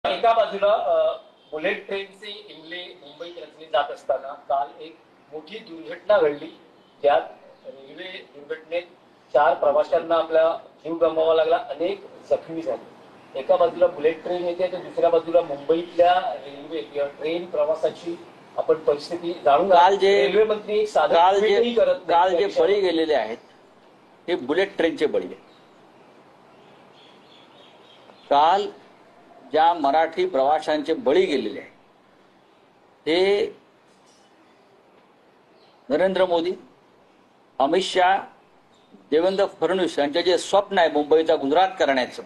एका बाजूला बुलेट ट्रेनचे इंगळे मुंबईत रचले जात असताना काल एक मोठी दुर्घटना घडली, ज्यात रेल्वे दुर्घटनेत 4 प्रवाशांना आपला जीव गमवावा लागला, अनेक जखमी झाले। एका बाजूला बुलेट ट्रेन येते तर दुसऱ्या बाजूला मुंबईतल्या रेल्वे किंवा ट्रेन प्रवासाची आपण परिस्थिती जाणून रेल्वे मंत्री एक साधं ट्विटही करत काल जे बळी गेलेले आहेत हे बुलेट ट्रेनचे बळी आहेत। काल ज्या मराठी प्रवाशांचे बळी गेलेले आहेत ते नरेंद्र मोदी, अमित शाह, देवेंद्र फडणवीस यांचे जे स्वप्न आहे मुंबईचा गुजरात करण्याचं,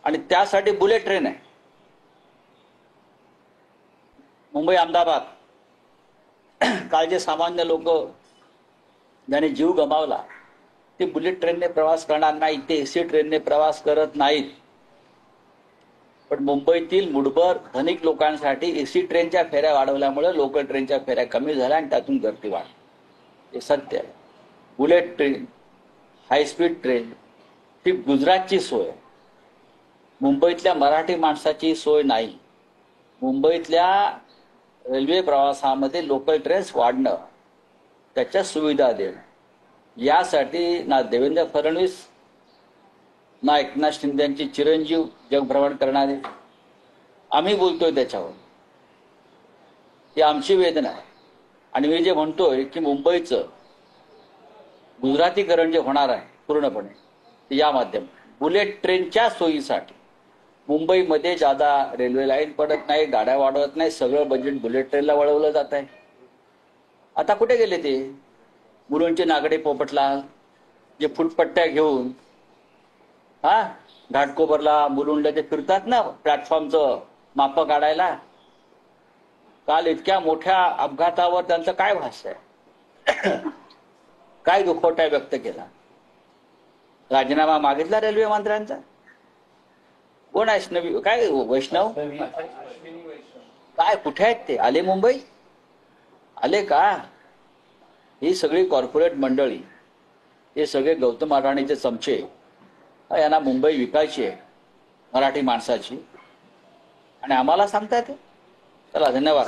आणि त्यासाठी बुलेट ट्रेन आहे। मुंबई अहमदाबाद काल जे सामान्य लोक ज्यांनी जीव गमावला ते बुलेट ट्रेनने प्रवास करणार नाही, ते एसी ट्रेनने प्रवास करत नाहीत। पण मुंबईतील मुठभर धनिक लोकांसाठी एसी ट्रेनच्या फेऱ्या वाढवल्यामुळे लोकल ट्रेनच्या फेऱ्या कमी झाल्या आणि त्यातून गर्दी वाढली। हे सत्य आहे। बुलेट ट्रेन, हायस्पीड ट्रेन ही गुजरातची सोय, मुंबईतल्या मराठी माणसाची सोय नाही। मुंबईतल्या रेल्वे प्रवासामध्ये लोकल ट्रेन्स वाढणं, त्याच्या सुविधा देणं, यासाठी ना देवेंद्र फडणवीस ना एकनाथ शिंदे यांची चिरंजीव जगभ्रमण करणारे आम्ही बोलतोय त्याच्यावर। ही आमची वेदना आहे। आणि मी जे म्हणतोय की मुंबईचं गुजरातीकरण जे होणार आहे पूर्णपणे या माध्यमातून बुलेट ट्रेनच्या सोयीसाठी मुंबईमध्ये ज्यादा रेल्वे लाईन पडत नाही, गाड्या वाढवत नाही, सगळं बजेट बुलेट ट्रेनला वळवलं जात आहे। आता कुठे गेले ते मुलुंडचे नागडे पोपटलाल जे फुटपट्ट्या घेऊन घाटकोपरला मुलुंडला ते फिरतात ना प्लॅटफॉर्मचं माप काढायला? काल इतक्या मोठ्या अपघातावर त्यांचं काय भाष्य आहे? काय दुखवटा व्यक्त केला? राजीनामा मागितला रेल्वे मंत्र्यांचा? कोण आहे काय वैष्णव काय कुठे आहेत ते? आले मुंबई आले का? ही सगळी कॉर्पोरेट मंडळी, हे सगळे गौतम अडाणीचे चमचे, यांना मुंबई विकायची आहे मराठी माणसाची, आणि आम्हाला सांगतायत। चला, धन्यवाद।